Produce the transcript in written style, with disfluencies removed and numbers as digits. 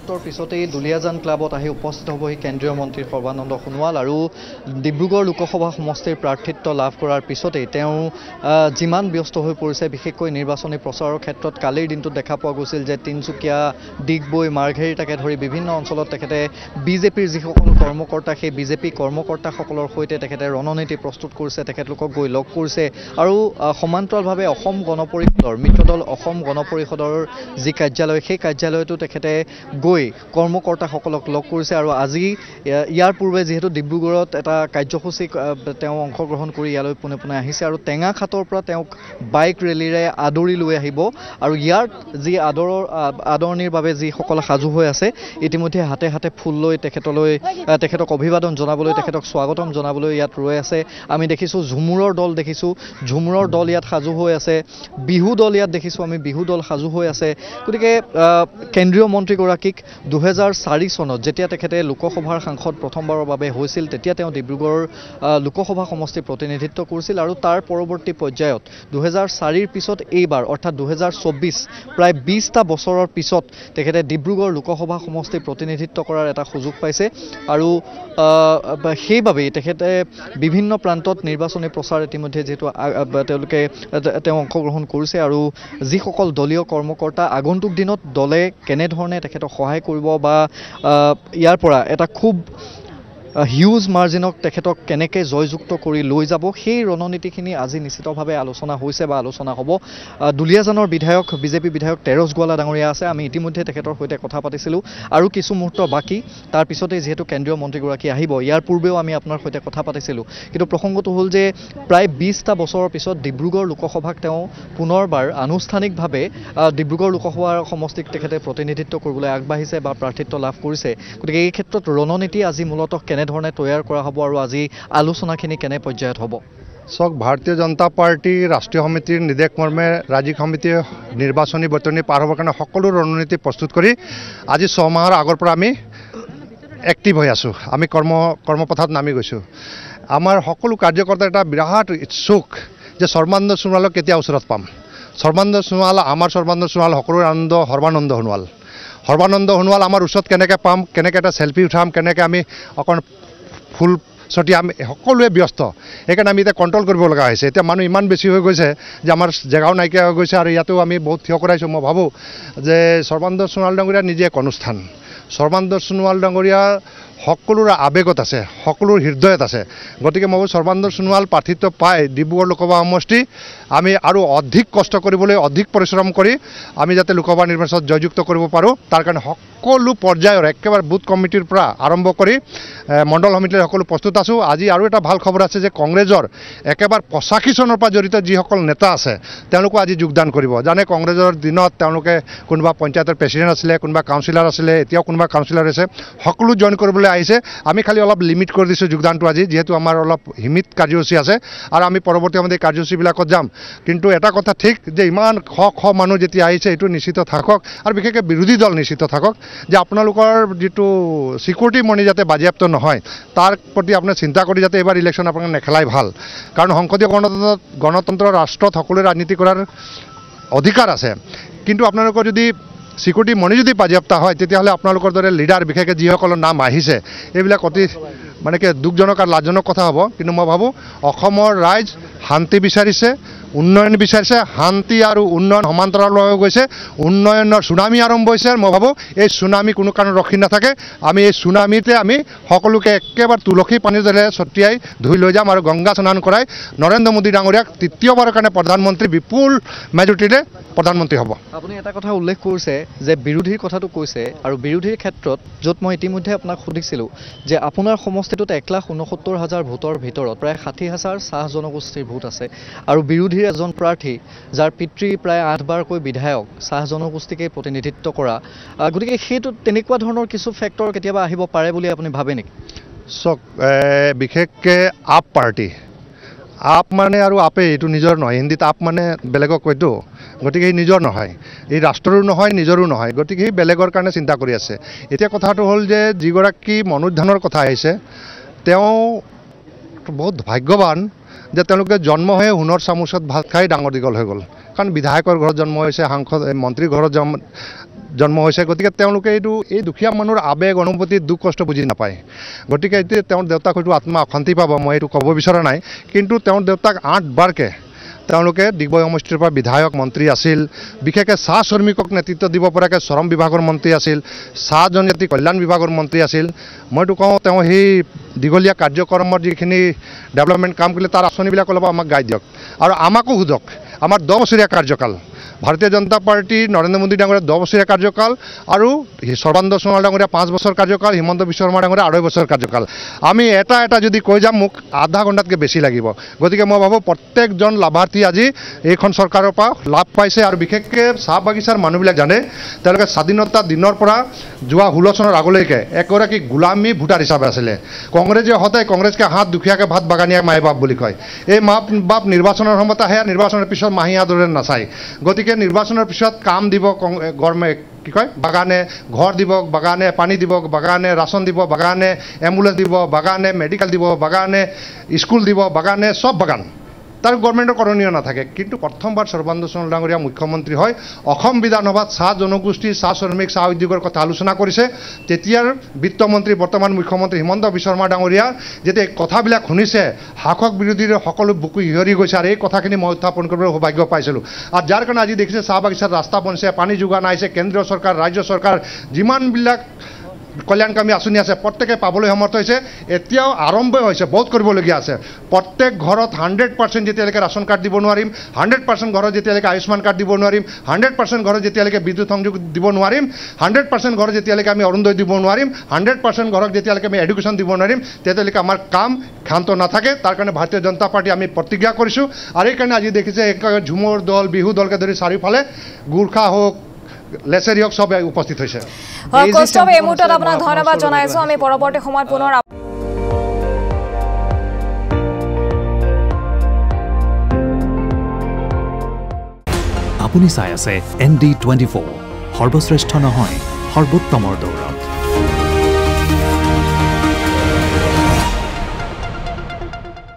মুহূৰ্তৰ পিছতেই দুলিয়াজান ক্লাবত আহি উপস্থিত হ'বহি কেন্দ্ৰীয় মন্ত্ৰী সৰ্বানন্দ সোণোৱাল আৰু ডিব্ৰুগড় লোকসভা সমষ্টিৰ প্ৰাৰ্থিত্ব লাভ কৰাৰ পিছতেই তেওঁ যিমান ব্যস্ত হৈ পৰিছে বিশেষকৈ নিৰ্বাচনী প্ৰচাৰৰ ক্ষেত্ৰত কালিৰ দিনটোত দেখা পোৱা গৈছিল যে তিনচুকীয়া ডিগবৈ মাৰ্ঘেৰিটাকে ধৰি বিভিন্ন অঞ্চলত তেখেতে বিজেপিৰ যিসকল কৰ্মকৰ্তা সেই বিজেপি কৰ্মকৰ্তাসকলৰ সৈতে তেখেতে ৰণনীতি প্ৰস্তুত কৰিছে তেখেতলোকক গৈ লগ কৰিছে আৰু সমান্তৰালভাৱে অসম গণ পৰিষদৰ মিত্ৰদল অসম গণ পৰিষদৰ যি কাৰ্যালয় সেই কাৰ্যালয়তো তেখেতে গৈ কৰ্মকৰ্তাসকলক লগ কৰিছে আৰু আজি ইয়াৰ পূৰ্বে যিহেতু ডিব্ৰুগড়ত এটা কাৰ্যসূচী তেওঁ অংশগ্ৰহণ কৰি ইয়ালৈ পোনে পোনে আহিছে আৰু টেঙাখাটৰ পৰা তেওঁক বাইক ৰেলীৰে আদৰি লৈ আহিব আৰু ইয়াৰ যি আদৰণিৰ বাবে যিসকল সাজু হৈ আছে ইতিমধ্যে হাতে হাতে ফুল লৈ তেখেতক অভিবাদন জনাবলৈ তেখেতক স্বাগতম জনাবলৈ ইয়াত ৰৈ আছে আমি দেখিছোঁ ঝুমুৰৰ দল ইয়াত সাজু হৈ আছে বিহু দল ইয়াত দেখিছোঁ আমি বিহু দল সাজু হৈ আছে গতিকে কেন্দ্ৰীয় মন্ত্ৰীগৰাকীক 2004 চনত যেতিয়া তেখেতে লোকসভাৰ সাংসদ প্ৰথমবাৰৰ বাবে হৈছিল তেতিয়া তেওঁ ডিব্ৰুগড় লোকসভা সমষ্টি প্ৰতিনিধিত্ব কৰিছিল আৰু তাৰ পৰৱৰ্তী পৰ্যায়ত 2004ৰ পিছত এইবাৰ অৰ্থাৎ 2024 প্ৰায় 20টা বছৰৰ পিছত তেখেতে ডিব্ৰুগড় লোকসভা সমষ্টি প্ৰতিনিধিত্ব কৰাৰ এটা সুযোগ পাইছে আৰু সেইবাবেই তেখেতে বিভিন্ন প্ৰান্তত নিৰ্বাচনী প্ৰচাৰ ইতিমধ্যে যেহেতু তেওঁ অংশগ্ৰহণ কৰিছে আৰু যিসকল দলীয় কৰ্মকৰ্তা আগন্তুক দিনত দলে কেনেধৰণে তেখেতক সহায় কৰিব বা ইয়াৰ পৰা এটা খুব হিউজ মাৰ্জিনক তেখেতক কেনেকৈ জয়যুক্ত কৰি লৈ যাব সেই ৰণনীতিখিনি আজি নিশ্চিতভাৱে আলোচনা হৈছে বা আলোচনা হ'ব দুলিয়াজানৰ বিজেপি বিধায়ক তেৰছ গোৱালা ডাঙৰীয়া আছে আমি ইতিমধ্যে তেখেতৰ সৈতে কথা পাতিছিলোঁ আৰু কিছু মুহূৰ্ত বাকী তাৰপিছতেই যিহেতু কেন্দ্ৰীয় মন্ত্ৰীগৰাকী আহিব ইয়াৰ পূৰ্বেও আমি আপোনাৰ সৈতে কথা পাতিছিলোঁ কিন্তু প্ৰসংগটো হ'ল যে প্ৰায় 20টা বছৰৰ পিছত ডিব্ৰুগড় লোকসভাক তেওঁ পুনৰবাৰ আনুষ্ঠানিকভাৱে ডিব্ৰুগড় লোকসভাৰ সমষ্টিক তেখেতে প্ৰতিনিধিত্ব কৰিবলৈ আগবাঢ়িছে বা প্ৰাৰ্থিত্ব লাভ কৰিছে গতিকে এই ক্ষেত্ৰত ৰণনীতি আজি মূলতঃ কেনেধৰণে তৈয়াৰ কৰা হ'ব আৰু আজি আলোচনাখিনি কেনে পৰ্যায়ত হ'ব চাওক ভাৰতীয় জনতা পাৰ্টি ৰাষ্ট্ৰীয় সমিতিৰ নিৰ্দেশ মৰ্মে ৰাজ্যিক সমিতিয়ে নিৰ্বাচনী বতৰণি পাৰ হ'বৰ কাৰণে সকলো ৰণনীতি প্ৰস্তুত কৰি আজি 6 মাহৰ আগৰ পৰা আমি এক্টিভ হৈ আছোঁ আমি কৰ্মপথাৰত নামি গৈছোঁ আমাৰ সকলো কাৰ্যকৰ্তা এটা বিৰাট ইচ্ছুক যে সৰ্বানন্দ সোণোৱালক কেতিয়া ওচৰত পাম সৰ্বানন্দ সোণোৱাল আমাৰ সৰ্বানন্দ সোণোৱাল সকলোৰে আনন্দ সৰ্বানন্দ সোণোৱাল আমাৰ ওচৰত কেনেকৈ পাম কেনেকৈ এটা চেল্ফি উঠাম কেনেকৈ আমি অকণ ফুল ছটি আমি সকলোৱে ব্যস্ত সেইকাৰণে আমি এতিয়া কণ্ট্ৰল কৰিব লগা হৈছে এতিয়া মানুহ ইমান বেছি হৈ গৈছে যে আমাৰ জেগাও নাইকিয়া হৈ গৈছে আৰু ইয়াতো আমি বহুত থিয় কৰাইছোঁ মই ভাবোঁ যে সৰ্বানন্দ সোণোৱাল ডাঙৰীয়া নিজে এক অনুষ্ঠান সৰ্বানন্দ সোণোৱাল ডাঙৰীয়া সকলোৰে আৱেগত আছে সকলোৰ হৃদয়ত আছে গতিকে মই সৰ্বানন্দ সোণোৱাল প্ৰাৰ্থিত্ব পাই ডিব্ৰুগড় লোকসভা সমষ্টি আমি আৰু অধিক কষ্ট কৰিবলৈ অধিক পৰিশ্ৰম কৰি আমি যাতে লোকসভা নিৰ্বাচনত জয়যুক্ত কৰিব পাৰোঁ তাৰ কাৰণে সকলো পৰ্যায়ৰ একেবাৰে বুথ কমিটিৰ পৰা আৰম্ভ কৰি মণ্ডল সমিতিৰ সকলো প্ৰস্তুত আছোঁ আজি আৰু এটা ভাল খবৰ আছে যে কংগ্ৰেছৰ একেবাৰে 85 চনৰ পৰা জড়িত যিসকল নেতা আছে তেওঁলোকো আজি যোগদান কৰিব জানে কংগ্ৰেছৰ দিনত তেওঁলোকে কোনোবা পঞ্চায়তৰ প্ৰেচিডেণ্ট আছিলে কোনোবা কাউন্সিলৰ আছিলে এতিয়াও কোনোবা কাউন্সিলৰ আছে সকলো জইন কৰিবলৈ আহিছে আমি খালি অলপ লিমিট কৰি দিছোঁ যোগদানটো আজি যেহেতু আমাৰ অলপ সীমিত কাৰ্যসূচী আছে আৰু আমি পৰৱৰ্তী সময়ত এই কাৰ্যসূচীবিলাকত যাম কিন্তু এটা কথা ঠিক যে ইমান শ মানুহ যেতিয়া আহিছে এইটো নিশ্চিত থাকক আৰু বিশেষকৈ বিৰোধী দল নিশ্চিত থাকক যে আপোনালোকৰ যিটো সিকিউৰিটি মনি যাতে বাজেয়াপ্ত নহয় তাৰ প্ৰতি আপুনি চিন্তা কৰি যাতে এবাৰ ইলেকশ্যন আপোনালোকে নেখেলাই ভাল কাৰণ সংসদীয় গণতন্ত্ৰ ৰাষ্ট্ৰত সকলোৱে ৰাজনীতি কৰাৰ অধিকাৰ আছে কিন্তু আপোনালোকৰ যদি সিকিউৰিটি মনি যদি বাজেয়াপ্ত হয় তেতিয়াহ'লে আপোনালোকৰ দৰে লিডাৰ বিশেষকৈ যিসকলৰ নাম আহিছে এইবিলাক অতি মানে কি দুখজনক আৰু লাজজনক কথা হ'ব কিন্তু মই ভাবোঁ অসমৰ ৰাইজ শান্তি বিচাৰিছে উন্নয়ন বিচাৰিছে শান্তি আৰু উন্নয়ন সমান্তৰালভাৱে গৈছে উন্নয়নৰ সুনামি আৰম্ভ হৈছে মই ভাবোঁ এই সুনামি কোনো কাৰণত ৰখি নাথাকে আমি এই সুনামিতে আমি সকলোকে একেবাৰে তুলসী পানীৰ দৰে ছটিয়াই ধুই লৈ যাম আৰু গংগা স্নান কৰাই নৰেন্দ্ৰ মোদী ডাঙৰীয়াক তৃতীয়বাৰৰ কাৰণে প্ৰধানমন্ত্ৰী বিপুল মেজৰিটিৰে প্ৰধানমন্ত্ৰী হ'ব আপুনি এটা কথা উল্লেখ কৰিছে যে বিৰোধীৰ কথাটো কৈছে আৰু বিৰোধীৰ ক্ষেত্ৰত য'ত মই ইতিমধ্যে আপোনাক সুধিছিলোঁ যে আপোনাৰ সমষ্টিটোত 1,69,000 ভোটৰ ভিতৰত প্ৰায় 60,000 চাহ জনগোষ্ঠীৰ ভোট আছে আৰু বিৰোধীৰ এজন প্ৰাৰ্থী যাৰ পিতৃ প্ৰায় 8 বাৰকৈ বিধায়ক চাহ জনগোষ্ঠীকে প্ৰতিনিধিত্ব কৰা গতিকে সেইটো তেনেকুৱা ধৰণৰ কিছু ফেক্টৰ কেতিয়াবা আহিব পাৰে বুলি আপুনি ভাবে নেকি চাওক বিশেষকৈ আপ পাৰ্টি আপ মানে আৰু আপে এইটো নিজৰ নহয় হিন্দীত আপ মানে বেলেগক কয়তো গতিকে এই নিজৰ নহয় এই ৰাষ্ট্ৰৰো নহয় নিজৰো নহয় গতিকে সেই বেলেগৰ কাৰণে চিন্তা কৰি আছে এতিয়া কথাটো হ'ল যে যিগৰাকী মনোজ ধানৰ কথা আহিছে তেওঁ বহুত ভাগ্যৱান যে তেওঁলোকে জন্ম হৈ সোণৰ চামুচত ভাত খাই ডাঙৰ দীঘল হৈ গ'ল কাৰণ বিধায়কৰ ঘৰত জন্ম হৈছে সাংসদ মন্ত্ৰীৰ ঘৰত জন্ম হৈছে গতিকে তেওঁলোকে এই দুখীয়া মানুহৰ আবেগ অনুভূতি দুখ কষ্ট বুজি নাপায় গতিকে এতিয়া তেওঁৰ দেউতাক হয়তো আত্মা অশান্তি পাব মই এইটো ক'ব বিচৰা নাই কিন্তু তেওঁৰ দেউতাক 8 বাৰকৈ তেওঁলোকে ডিগবৈ সমষ্টিৰ পৰা বিধায়ক মন্ত্ৰী আছিল বিশেষকৈ চাহ শ্ৰমিকক নেতৃত্ব দিব পৰাকৈ শ্ৰম বিভাগৰ মন্ত্ৰী আছিল চাহ জনজাতি কল্যাণ বিভাগৰ মন্ত্ৰী আছিল মইতো কওঁ তেওঁ সেই দীঘলীয়া কাৰ্যক্ৰমৰ যিখিনি ডেভেলপমেণ্ট কাম কৰিলে তাৰ আঁচনিবিলাক অলপ আমাক গাই দিয়ক আৰু আমাকো সোধক আমাৰ 10 বছৰীয়া কাৰ্যকাল ভাৰতীয় জনতা পাৰ্টি নৰেন্দ্ৰ মোদী ডাঙৰীয়া 10 বছৰীয়া কাৰ্যকাল আৰু সৰ্বানন্দ সোণোৱাল ডাঙৰীয়া 5 বছৰ কাৰ্যকাল হিমন্ত বিশ্ব শৰ্মা ডাঙৰীয়া 2.5 বছৰ কাৰ্যকাল আমি এটা যদি কৈ যাম মোক আধা ঘণ্টাতকৈ বেছি লাগিব গতিকে মই ভাবোঁ প্ৰত্যেকজন লাভাৰ্থী আজি এইখন চৰকাৰৰ পৰা লাভ পাইছে আৰু বিশেষকৈ চাহ বাগিচাৰ মানুহবিলাক জানে তেওঁলোকে স্বাধীনতা দিনৰ পৰা যোৱা 16 চনৰ আগলৈকে এগৰাকী গোলামী ভোটাৰ হিচাপে আছিলে কংগ্ৰেছে সদায় কংগ্ৰেছকে হাত দুখীয়াকে ভাত বাগানীয়া মাই বাপ বুলি কয় এই মা বাপ নিৰ্বাচনৰ সময়ত আহে নিৰ্বাচনৰ পিছত মাহীয়া দৰে নাচায় গতিকে নিৰ্বাচনৰ পিছত কাম দিব গৰমে কি কয় বাগানে ঘৰ দিব বাগানে পানী দিব বাগানে ৰাচন দিব বাগানে এম্বুলেন্স দিব বাগানে মেডিকেল দিব বাগানে স্কুল দিব বাগানে সব বাগান তাৰ গভৰ্ণমেণ্টৰ কৰণীয় নাথাকে কিন্তু প্ৰথমবাৰ সৰ্বানন্দ সোণোৱাল ডাঙৰীয়া মুখ্যমন্ত্ৰী হয় অসম বিধানসভাত চাহ জনগোষ্ঠী চাহ শ্ৰমিক চাহ উদ্যোগৰ কথা আলোচনা কৰিছে তেতিয়াৰ বিত্তমন্ত্ৰী বৰ্তমান মুখ্যমন্ত্ৰী হিমন্ত বিশ্ব শৰ্মা ডাঙৰীয়া যেতিয়া কথাবিলাক শুনিছে শাসক বিৰোধীৰ সকলো বুকু হিয়ৰি গৈছে আৰু এই কথাখিনি মই উত্থাপন কৰিবলৈ সৌভাগ্য পাইছিলোঁ আৰু যাৰ কাৰণে আজি দেখিছে চাহ বাগিচাত ৰাস্তা বনিছে পানী যোগান আহিছে কেন্দ্ৰীয় চৰকাৰ ৰাজ্য চৰকাৰ যিমানবিলাক কল্যাণকামী আঁচনি আছে প্ৰত্যেকে পাবলৈ সমৰ্থ হৈছে এতিয়াও আৰম্ভ হৈছে বহুত কৰিবলগীয়া আছে প্ৰত্যেক ঘৰত 100% যেতিয়ালৈকে ৰাচন কাৰ্ড দিব নোৱাৰিম 100% ঘৰত যেতিয়ালৈকে আয়ুষ্মান কাৰ্ড দিব নোৱাৰিম 100% ঘৰত যেতিয়ালৈকে বিদ্যুৎ সংযোগ দিব নোৱাৰিম 100% ঘৰত যেতিয়ালৈকে আমি অৰুণোদয় দিব নোৱাৰিম 100% ঘৰত যেতিয়ালৈকে আমি এডুকেশ্যন দিব নোৱাৰিম তেতিয়ালৈকে আমাৰ কাম ক্ষান্ত নাথাকে তাৰ কাৰণে ভাৰতীয় জনতা পাৰ্টি আমি প্ৰতিজ্ঞা কৰিছোঁ আৰু এইকাৰণে আজি দেখিছে ঝুমৰ দল বিহু দলকে ধৰি চাৰিওফালে গোৰ্খা হোক লেচেৰি হোক সব উপস্থিত হৈছে কৌস্তভ এই মুহূৰ্তত আপোনাক ধন্যবাদ জনাইছোঁ আমি পৰৱৰ্তী সময়ত পুনৰ আপুনি চাই আছে ND24 সৰ্বশ্ৰেষ্ঠ নহয় সৰ্বোত্তমৰ দৌৰ